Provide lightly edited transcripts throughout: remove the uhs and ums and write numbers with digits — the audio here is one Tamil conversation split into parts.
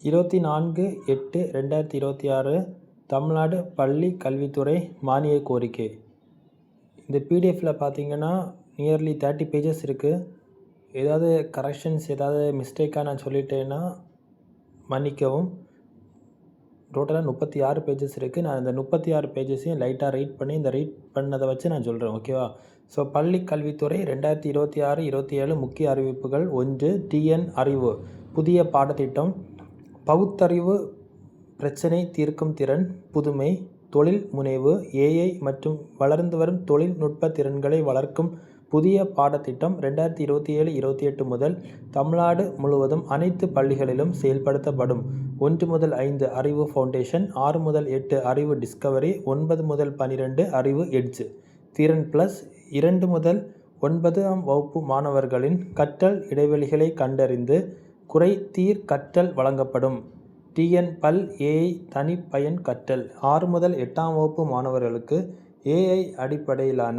24/8/2026 தமிழ்நாடு பள்ளி கல்வித்துறை மானிய கோரிக்கை. இந்த பிடிஎஃப்பில் பார்த்தீங்கன்னா நியர்லி 30 பேஜஸ் இருக்குது. ஏதாவது கரெக்ஷன்ஸ் ஏதாவது மிஸ்டேக்காக நான் சொல்லிட்டேன்னா மன்னிக்கவும். டோட்டலாக 36 பேஜஸ் இருக்குது. நான் இந்த 36 பேஜஸையும் லைட்டாக ரீட் பண்ணி இந்த ரீட் பண்ணதை வச்சு நான் சொல்கிறேன், ஓகேவா? ஸோ பள்ளி கல்வித்துறை 2026-27 முக்கிய அறிவிப்புகள். 1. டிஎன் அறிவு புதிய பாடத்திட்டம். பகுத்தறிவு, பிரச்சனை தீர்க்கும் திறன், புதுமை, தொழில் முனைவு, ஏஐ மற்றும் வளர்ந்து வரும் தொழில்நுட்ப திறன்களை வளர்க்கும் புதிய பாடத்திட்டம் 2027-28 முதல் தமிழ்நாடு முழுவதும் அனைத்து பள்ளிகளிலும் செயல்படுத்தப்படும். 1 முதல் 5 அறிவு ஃபவுண்டேஷன், 6 முதல் 8 அறிவு டிஸ்கவரி, 9 முதல் 12 அறிவு எட்ஜ். திறன் பிளஸ் 2 முதல் 9ஆம் வகுப்பு மாணவர்களின் கற்றல் இடைவெளிகளை கண்டறிந்து குறைதீர் கற்றல் வழங்கப்படும். டிஎன் பல் ஏஐ தனிப்பயன் கற்றல். 6 முதல் 8ஆம் வகுப்பு மாணவர்களுக்கு ஏஐ அடிப்படையிலான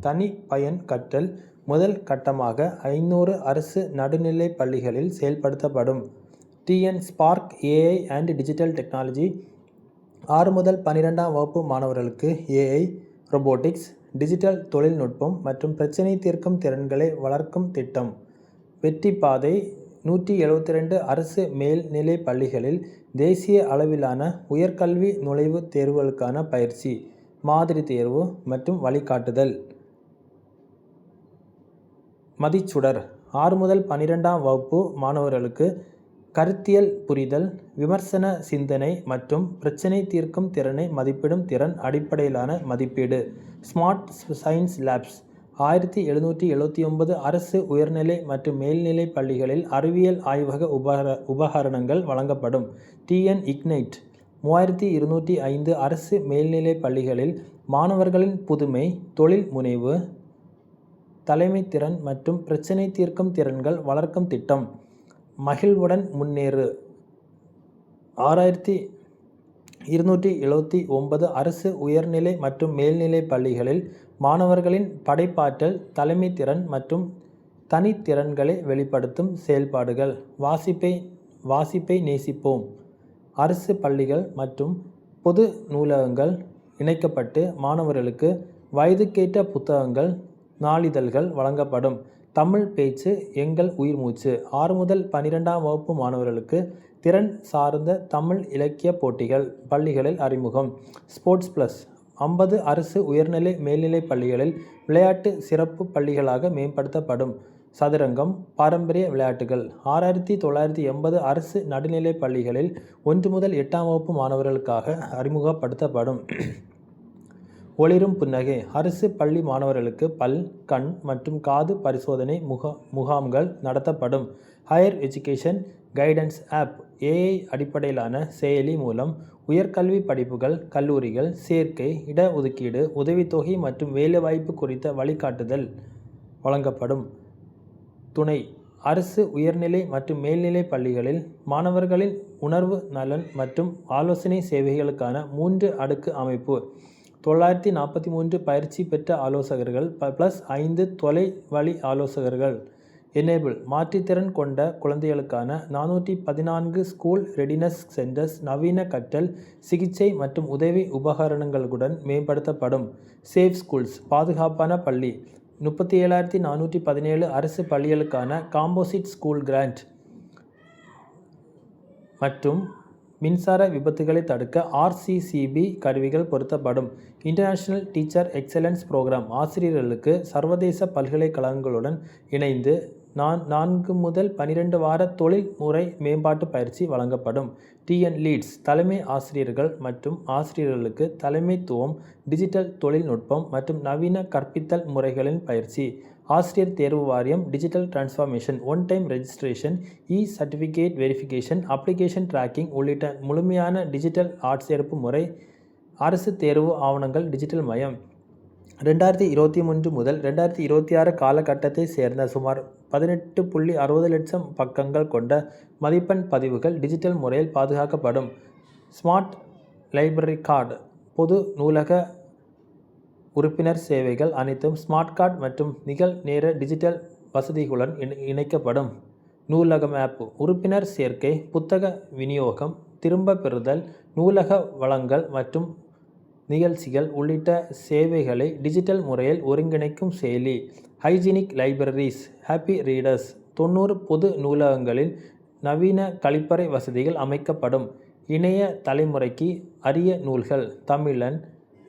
தனிப்பயன் கற்றல் முதல் கட்டமாக 500 அரசு நடுநிலை பள்ளிகளில் செயல்படுத்தப்படும். TN spark AI and digital technology. 6 முதல் 12ஆம் வகுப்பு மாணவர்களுக்கு ஏஐ, ரொபோட்டிக்ஸ், டிஜிட்டல் தொழில்நுட்பம் மற்றும் பிரச்சனை தீர்க்கும் திறன்களை வளர்க்கும் திட்டம். வெற்றி பாதை. 172 அரசு மேல்நிலை பள்ளிகளில் தேசிய அளவிலான உயர்கல்வி நுழைவுத் தேர்வுகளுக்கான பயிற்சி, மாதிரி தேர்வு மற்றும் வழிகாட்டுதல். மதிச்சுடர். 6 முதல் 12ஆம் வகுப்பு மாணவர்களுக்கு கருத்தியல் புரிதல், விமர்சன சிந்தனை மற்றும் பிரச்சனை தீர்க்கும் திறனை மதிப்பிடும் திறன் அடிப்படையிலான மதிப்பீடு. Smart science labs. 1779 அரசு உயர்நிலை மற்றும் மேல்நிலை பள்ளிகளில் அறிவியல் ஆய்வக உபகரணங்கள் வழங்கப்படும். TN ignite. 3205 அரசு மேல்நிலை பள்ளிகளில் மாணவர்களின் புதுமை, தொழில் முனைவு, தலைமைத்திறன் மற்றும் பிரச்சனை தீர்க்கும் திறன்கள் வளர்க்கும் திட்டம். மகிழ்வுடன் முன்னேறு. 6279 அரசு உயர்நிலை மற்றும் மேல்நிலை பள்ளிகளில் மாணவர்களின் படைப்பாற்றல், தலைமைத்திறன் மற்றும் தனித்திறன்களை வெளிப்படுத்தும் செயல்பாடுகள். வாசிப்பை நேசிப்போம். அரசு பள்ளிகள் மற்றும் பொது நூலகங்கள் இணைக்கப்பட்டு மாணவர்களுக்கு வயதுக்கேற்ற புத்தகங்கள், நாளிதழ்கள் வழங்கப்படும். தமிழ் பேச்சு எங்கள் உயிர் மூச்சு. 6 முதல் 12ஆம் வகுப்பு மாணவர்களுக்கு திறன் சார்ந்த தமிழ் இலக்கிய போட்டிகள் பள்ளிகளில் அறிமுகம். Sports plus. 50 அரசு உயர்நிலை மேல்நிலை பள்ளிகளில் விளையாட்டு சிறப்பு பள்ளிகளாக மேம்படுத்தப்படும். சதுரங்கம், பாரம்பரிய விளையாட்டுகள். 6980 அரசு நடுநிலை பள்ளிகளில் 1 முதல் 8ஆம் வகுப்பு மாணவர்களுக்காக அறிமுகப்படுத்தப்படும். ஒளிரும் புன்னகை. அரசு பள்ளி மாணவர்களுக்கு பல், கண் மற்றும் காது பரிசோதனை முகாம்கள் நடத்தப்படும். Higher education guidance app. AI அடிப்படையிலான செயலி மூலம் உயர்கல்வி படிப்புகள், கல்லூரிகள், சேர்க்கை, இட ஒதுக்கீடு, உதவித்தொகை மற்றும் வேலைவாய்ப்பு குறித்த வழிகாட்டுதல் வழங்கப்படும். துணை. அரசு உயர்நிலை மற்றும் மேல்நிலை பள்ளிகளில் மாணவர்களின் உணர்வு நலன் மற்றும் ஆலோசனை சேவைகளுக்கான 3 அடுக்கு அமைப்பு. 943 பயிற்சி பெற்ற ஆலோசகர்கள் ப்ளஸ் 5 தொலை வழி ஆலோசகர்கள். எனேபிள். மாற்றுத்திறன் கொண்ட குழந்தைகளுக்கான 414 ஸ்கூல் ரெடினஸ் சென்டர்ஸ் நவீன கற்றல், சிகிச்சை மற்றும் உதவி உபகரணங்களுடன் மேம்படுத்தப்படும். Safe schools. பாதுகாப்பான பள்ளி. 37,417 அரசு பள்ளிகளுக்கான காம்போசிட் ஸ்கூல் கிராண்ட் மற்றும் மின்சார விபத்துகளை தடுக்க ஆர்சிசிபி கருவிகள் பொருத்தப்படும். International teacher excellence program. ஆசிரியர்களுக்கு சர்வதேச பல்கலைக்கழகங்களுடன் இணைந்து 4 முதல் 12 வார தொழில்முறை மேம்பாட்டு பயிற்சி வழங்கப்படும். TN leads. தலைமை ஆசிரியர்கள் மற்றும் ஆசிரியர்களுக்கு தலைமைத்துவம், டிஜிட்டல் தொழில்நுட்பம் மற்றும் நவீன கற்பித்தல் முறைகளின் பயிற்சி. ஆசிரியர் தேர்வு வாரியம். Digital transformation, one time registration, certificate verification, application tracking உள்ளிட்ட முழுமையான டிஜிட்டல் ஆட்சேர்ப்பு முறை. அரசு தேர்வு ஆவணங்கள் டிஜிட்டல் மயம். 2023 முதல் 2026 காலகட்டத்தை சேர்ந்த சுமார் 18.60 லட்சம் பக்கங்கள் கொண்ட மதிப்பெண் பதிவுகள் டிஜிட்டல் முறையில் பாதுகாக்கப்படும். Smart library card. பொது நூலக உறுப்பினர் சேவைகள் அனைத்தும் ஸ்மார்ட் கார்டு மற்றும் நிகழ்நேர டிஜிட்டல் வசதிகளுடன் இணைக்கப்படும். நூலகம் ஆப், உறுப்பினர் சேர்க்கை, புத்தக விநியோகம், திரும்ப பெறுதல், நூலக வளங்கள் மற்றும் நிகழ்ச்சிகள் உள்ளிட்ட சேவைகளை டிஜிட்டல் முறையில் ஒருங்கிணைக்கும் செயலி. ஹைஜீனிக் லைப்ரரிஸ், ஹாப்பி ரீடர்ஸ், 90 பொது நூலகங்களில் நவீன கழிப்பறை வசதிகள் அமைக்கப்படும். இணைய தலைமுறைக்கு அரிய நூல்கள் தமிழன்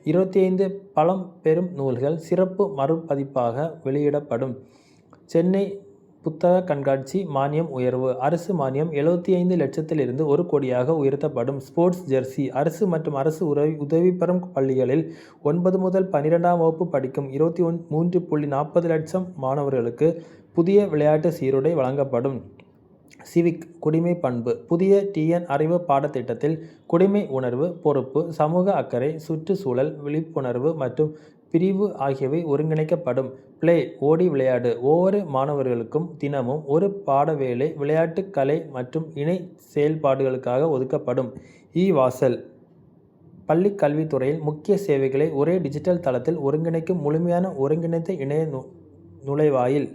25 பழம்பெரும் நூல்கள் சிறப்பு மறுபதிப்பாக வெளியிடப்படும். சென்னை புத்தக கண்காட்சி மானியம் உயர்வு, அரசு மானியம் 75 லட்சத்திலிருந்து 1 கோடியாக உயர்த்தப்படும். ஸ்போர்ட்ஸ் ஜெர்சி, அரசு மற்றும் அரசு உதவி பெறும் பள்ளிகளில் 9 முதல் 12ஆம் வகுப்பு படிக்கும் 23.40 லட்சம் மாணவர்களுக்கு புதிய விளையாட்டு சீருடை வழங்கப்படும். சிவிக், குடிமை பண்பு, புதிய TN அறிவு பாடத்திட்டத்தில் குடிமை உணர்வு, பொறுப்பு, சமூக அக்கறை, சுற்றுச்சூழல் விழிப்புணர்வு மற்றும் பிரிவு ஆகியவை ஒருங்கிணைக்கப்படும். பிளே, ஓடி விளையாடு, ஒவ்வொரு மாணவர்களுக்கும் தினமும் ஒரு பாடவேளை விளையாட்டு, கலை மற்றும் இணை செயல்பாடுகளுக்காக ஒதுக்கப்படும். வாசல், பள்ளி கல்வித்துறையில் முக்கிய சேவைகளை ஒரே டிஜிட்டல் தளத்தில் ஒருங்கிணைக்கும் முழுமையான ஒருங்கிணைந்த இணைய நுழைவாயில்.